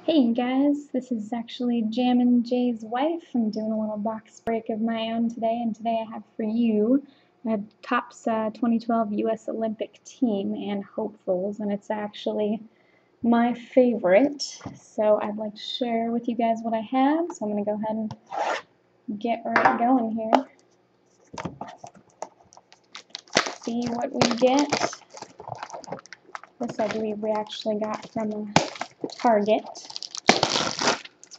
Hey guys, this is actually Jammin Jay's wife. I'm doing a little box break of my own today, and today I have for you Topps 2012 U.S. Olympic team and hopefuls, and it's actually my favorite. So I'd like to share with you guys what I have. So I'm going to go ahead and get right going here. See what we get. This I believe we actually got from Target.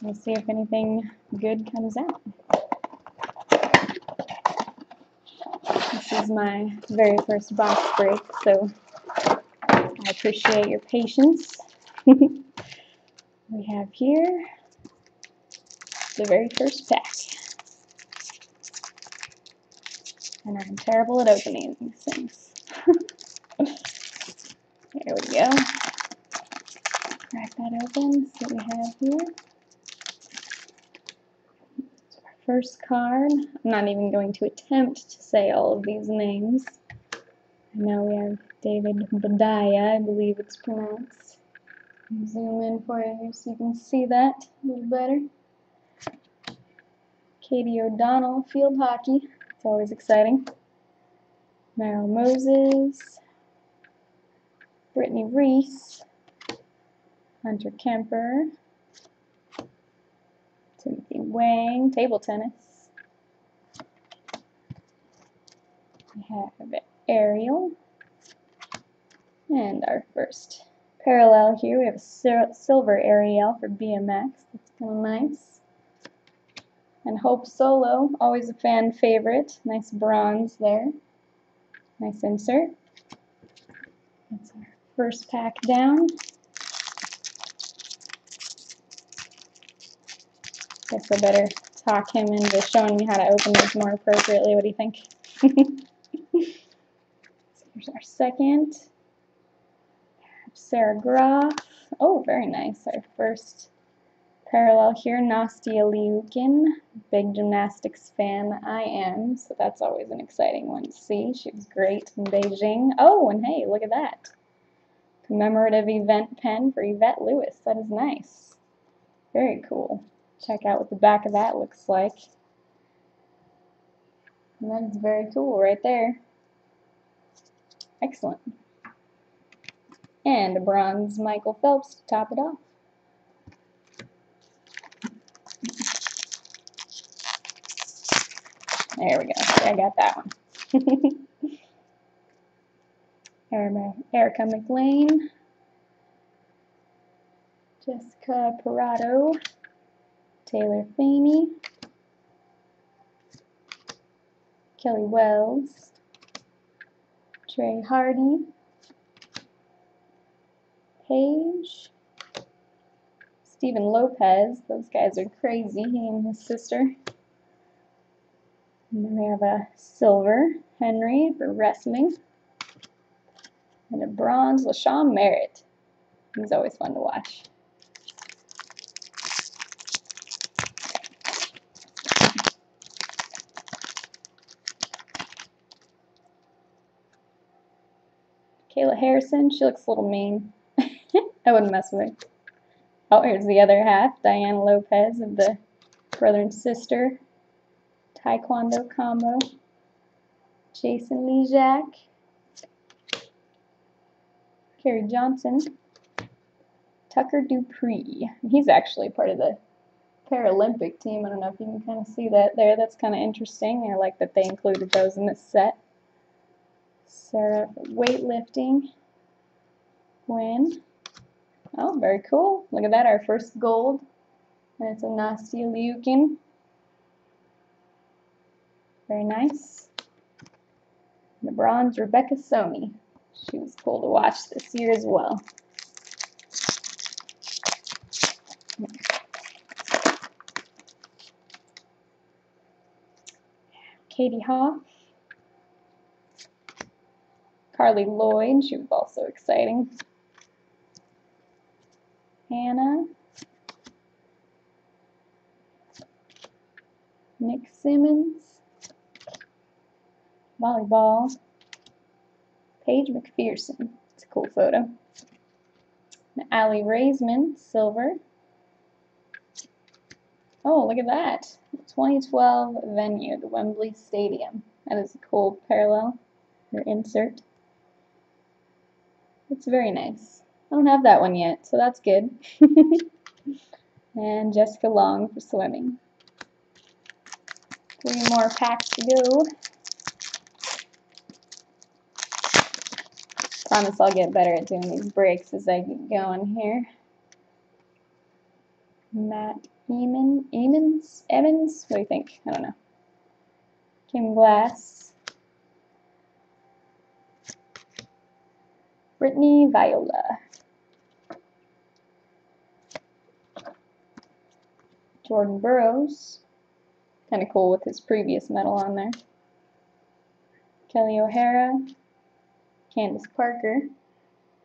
Let's see if anything good comes out. This is my very first box break, so I appreciate your patience. We have here the very first pack. And I'm terrible at opening these things. There we go. Crack that open, see what we have here. First card. I'm not even going to attempt to say all of these names. I know we have David Badaya, I believe it's pronounced. Zoom in for you so you can see that a little better. Katie O'Donnell, field hockey. It's always exciting. Meryl Moses. Brittany Reese. Hunter Kemper. Timothy Wang, table tennis. We have Ariel. And our first parallel here, we have a silver Ariel for BMX. That's kind of nice. And Hope Solo, always a fan favorite. Nice bronze there. Nice insert. That's our first pack down. Guess I better talk him into showing me how to open these more appropriately. What do you think? Here's our second. Sarah Groff. Oh, very nice. Our first parallel here, Nastia Liukin. Big gymnastics fan I am, so that's always an exciting one to see. She was great in Beijing. Oh, and hey, look at that. Commemorative event pen for Yvette Lewis. That is nice. Very cool. Check out what the back of that looks like. And that is very cool right there. Excellent. And a bronze Michael Phelps to top it off. There we go. I got that one. Erica McLean. Jessica Parado. Taylor Feeney, Kelly Wells, Trey Hardy, Paige, Stephen Lopez. Those guys are crazy, he and his sister. And then we have a silver Henry for wrestling, and a bronze LaShawn Merritt. He's always fun to watch. Kayla Harrison, she looks a little mean. I wouldn't mess with her. Oh, here's the other half. Diana Lopez of the brother and sister Taekwondo combo. Jason Lejak. Carrie Johnson. Tucker Dupree. He's actually part of the Paralympic team. I don't know if you can kind of see that there. That's kind of interesting. I like that they included those in this set. Sarah for weightlifting. Gwen. Oh, very cool. Look at that, our first gold. And it's a Nastia Liukin. Very nice. And the bronze, Rebecca Soni. She was cool to watch this year as well. Katie Hoff. Carly Lloyd, she was also exciting. Hannah. Nick Simmons. Volleyball. Paige McPherson. It's a cool photo. And Allie Raisman, silver. Oh, look at that. 2012 venue, the Wembley Stadium. That is a cool parallel or insert. It's very nice. I don't have that one yet, so that's good. And Jessica Long for swimming. 3 more packs to go. Promise I'll get better at doing these breaks as I get going here. Matt Evans? What do you think? I don't know. Kim Glass. Brittany Viola. Jordan Burroughs. Kind of cool with his previous medal on there. Kelly O'Hara. Candace Parker.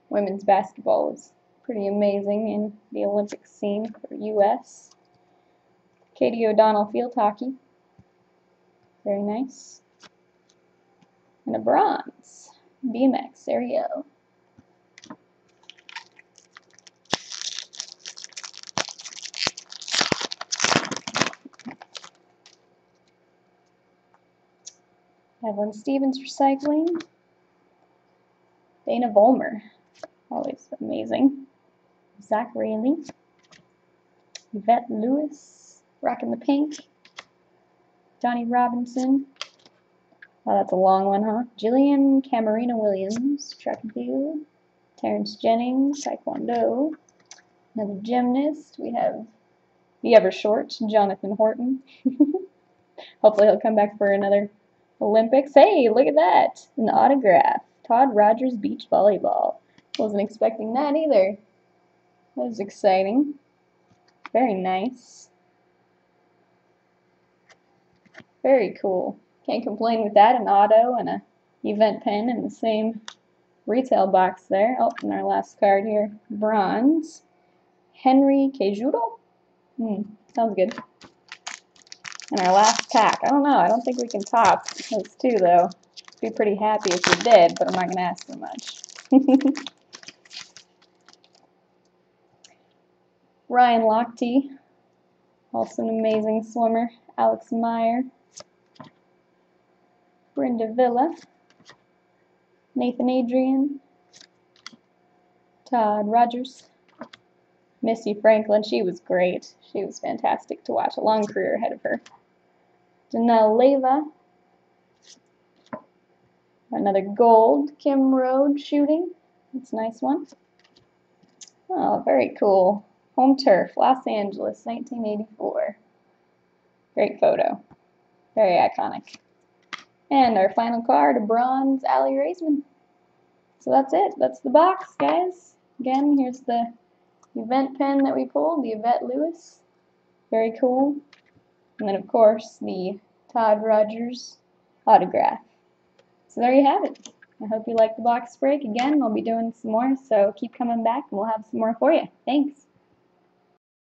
Women's basketball is pretty amazing in the Olympic scene for U.S. Katie O'Donnell field hockey. Very nice. And a bronze. BMX Ariel. Evelyn Stevens recycling. Dana Vollmer. Always amazing. Zach Rayleigh. Yvette Lewis. Rocking the pink. Donnie Robinson. Oh, that's a long one, huh? Jillian Camarina Williams. Track and field. Terrence Jennings. Taekwondo. Another gymnast. We have the ever short Jonathan Horton. Hopefully he'll come back for another Olympics. Hey, look at that. An autograph. Todd Rogers beach volleyball. Wasn't expecting that either. That was exciting. Very nice. Very cool. Can't complain with that. An auto and a event pin in the same retail box there. Oh, and our last card here. Bronze. Henry Kejudo? Sounds good. And our last pack. I don't know. I don't think we can top those two, though. Be pretty happy if we did, but I'm not going to ask so much. Ryan Lochte, also an amazing swimmer. Alex Meyer. Brenda Villa. Nathan Adrian. Todd Rogers. Missy Franklin, she was great. She was fantastic to watch. A long career ahead of her. Danelle Leyva. Another gold. Kim Road shooting. That's a nice one. Oh, very cool. Home turf, Los Angeles, 1984. Great photo. Very iconic. And our final card, a bronze Allie Raisman. So that's it. That's the box, guys. Again, here's the event pin that we pulled, the Yvette Lewis. Very cool. And then, of course, the Todd Rogers autograph. So there you have it. I hope you liked the box break. Again, we'll be doing some more, so keep coming back and we'll have some more for you. Thanks.